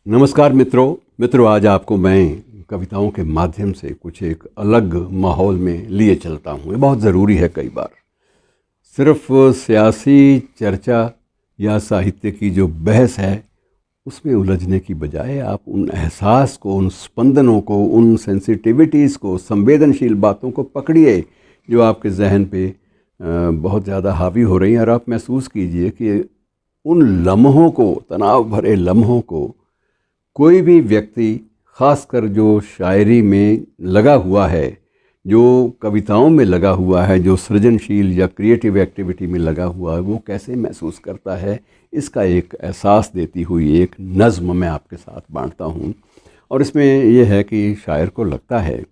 नमस्कार मित्रों, आज आपको मैं कविताओं के माध्यम से कुछ एक अलग माहौल में लिए चलता हूँ। ये बहुत ज़रूरी है। कई बार सिर्फ सियासी चर्चा या साहित्य की जो बहस है उसमें उलझने की बजाय आप उन एहसास को, उन स्पंदनों को, उन सेंसिटिविटीज़ को, संवेदनशील बातों को पकड़िए जो आपके जहन पे बहुत ज़्यादा हावी हो रही हैं, और आप महसूस कीजिए कि उन लम्हों को, तनाव भरे लम्हों को कोई भी व्यक्ति, ख़ासकर जो शायरी में लगा हुआ है, जो कविताओं में लगा हुआ है, जो सृजनशील या क्रिएटिव एक्टिविटी में लगा हुआ है, वो कैसे महसूस करता है, इसका एक एहसास देती हुई एक नज़्म मैं आपके साथ बांटता हूँ। और इसमें यह है कि शायर को लगता है,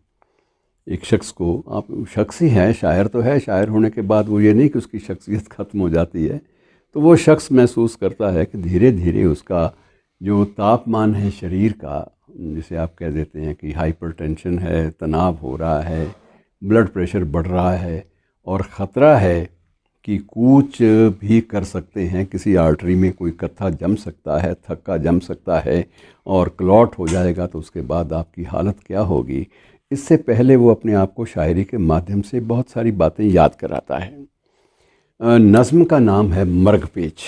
एक शख्स को, आप शख्स ही हैं, शायर तो है, शायर होने के बाद वो ये नहीं कि उसकी शख्सियत ख़त्म हो जाती है, तो वो शख्स महसूस करता है कि धीरे धीरे उसका जो तापमान है शरीर का, जिसे आप कह देते हैं कि हाइपरटेंशन है, तनाव हो रहा है, ब्लड प्रेशर बढ़ रहा है, और ख़तरा है कि कूच भी कर सकते हैं, किसी आर्टरी में कोई कत्था जम सकता है, थक्का जम सकता है और क्लॉट हो जाएगा, तो उसके बाद आपकी हालत क्या होगी। इससे पहले वो अपने आप को शायरी के माध्यम से बहुत सारी बातें याद कराता है। नज़्म का नाम है मर्ग पेच,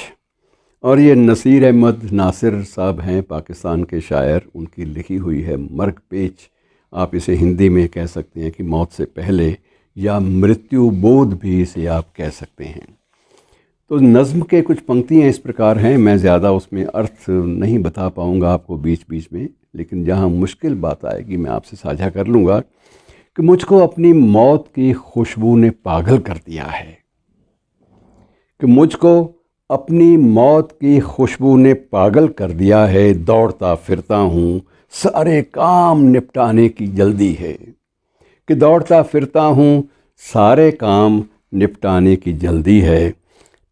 और ये नसीर अहमद नासिर साहब हैं, पाकिस्तान के शायर, उनकी लिखी हुई है मर्ग पेच। आप इसे हिंदी में कह सकते हैं कि मौत से पहले, या मृत्यु बोध भी इसे आप कह सकते हैं। तो नज़्म के कुछ पंक्तियाँ इस प्रकार हैं, मैं ज़्यादा उसमें अर्थ नहीं बता पाऊँगा आपको बीच बीच में, लेकिन जहाँ मुश्किल बात आएगी मैं आपसे साझा कर लूँगा कि मुझको अपनी मौत की खुशबू ने पागल कर दिया है, कि मुझको अपनी मौत की खुशबू ने पागल कर दिया है। दौड़ता फिरता हूँ, सारे काम निपटाने की जल्दी है, कि दौड़ता फिरता हूँ, सारे काम निपटाने की जल्दी है।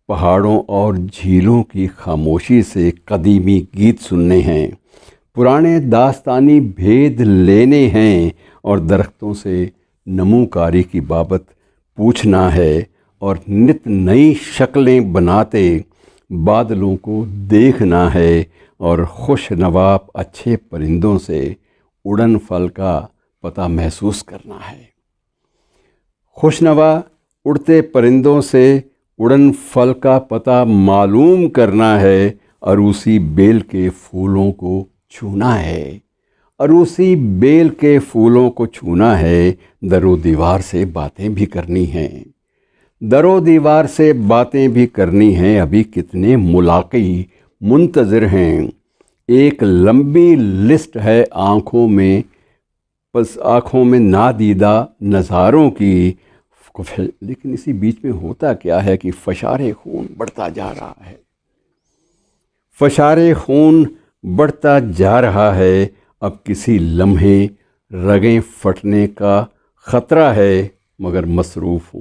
पहाड़ों और झीलों की खामोशी से कदीमी गीत सुनने हैं, पुराने दास्तानी भेद लेने हैं, और दरख्तों से नमूकारी की बाबत पूछना है, और नित नई शक्लें बनाते बादलों को देखना है, और खुश नवाब अच्छे परिंदों से उड़न फल का पता महसूस करना है। खुशनवा उड़ते परिंदों से उड़न फल का पता मालूम करना है, अरूसी बेल के फूलों को छूना है, अरूसी बेल के फूलों को छूना है। दरो दीवार से बातें भी करनी हैं, दरो दीवार से बातें भी करनी हैं। अभी कितने मुलाक़ी मुंतज़िर हैं, एक लंबी लिस्ट है आँखों में, बस आँखों में नादीदा नज़ारों की। लेकिन इसी बीच में होता क्या है कि फशारे खून बढ़ता जा रहा है, फशारे खून बढ़ता जा रहा है। अब किसी लम्हे रगें फटने का ख़तरा है, मगर मसरूफ़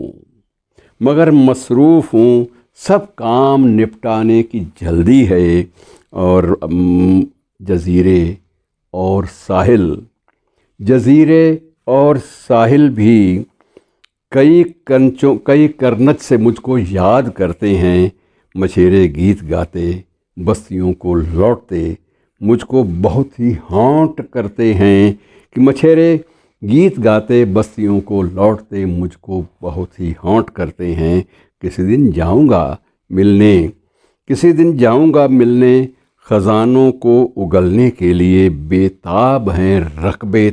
हूँ, सब काम निपटाने की जल्दी है। और जज़ीरे और साहिल भी कई करनच से मुझको याद करते हैं। मछेरे गीत गाते बस्तियों को लौटते मुझको बहुत ही हॉन्ट करते हैं, कि मछेरे गीत गाते बस्तियों को लौटते मुझको बहुत ही हॉन्ट करते हैं। किसी दिन जाऊंगा मिलने ख़ज़ानों को उगलने के लिए। बेताब हैं रकबे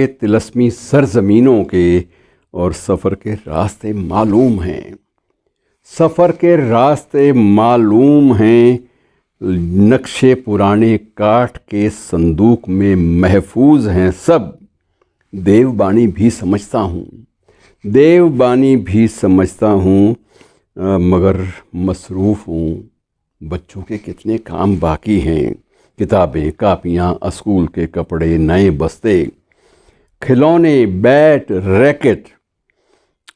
तिलस्मी सरज़मीनों के, और सफ़र के रास्ते मालूम हैं। नक्शे पुराने काठ के संदूक में महफूज हैं सब। देवबानी भी समझता हूँ, मगर मसरूफ़ हूँ। बच्चों के कितने काम बाकी हैं, किताबें, कापियाँ, स्कूल के कपड़े, नए बस्ते, खिलौने, बैट, रैकेट,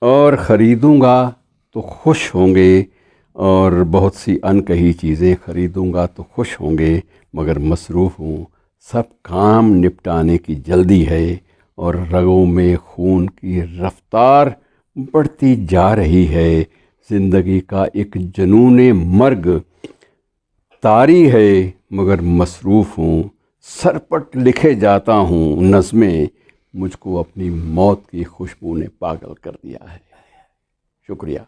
और ख़रीदूँगा तो खुश होंगे, और बहुत सी अनकही चीज़ें ख़रीदूँगा तो खुश होंगे, मगर मसरूफ़ हूँ, सब काम निपटाने की जल्दी है। और रगों में खून की रफ्तार बढ़ती जा रही है। ज़िंदगी का एक जुनून मर्ग अत्तारी है मगर मसरूफ़ हूँ, सरपट लिखे जाता हूँ नज़्में, मुझको अपनी मौत की खुशबू ने पागल कर दिया है। शुक्रिया।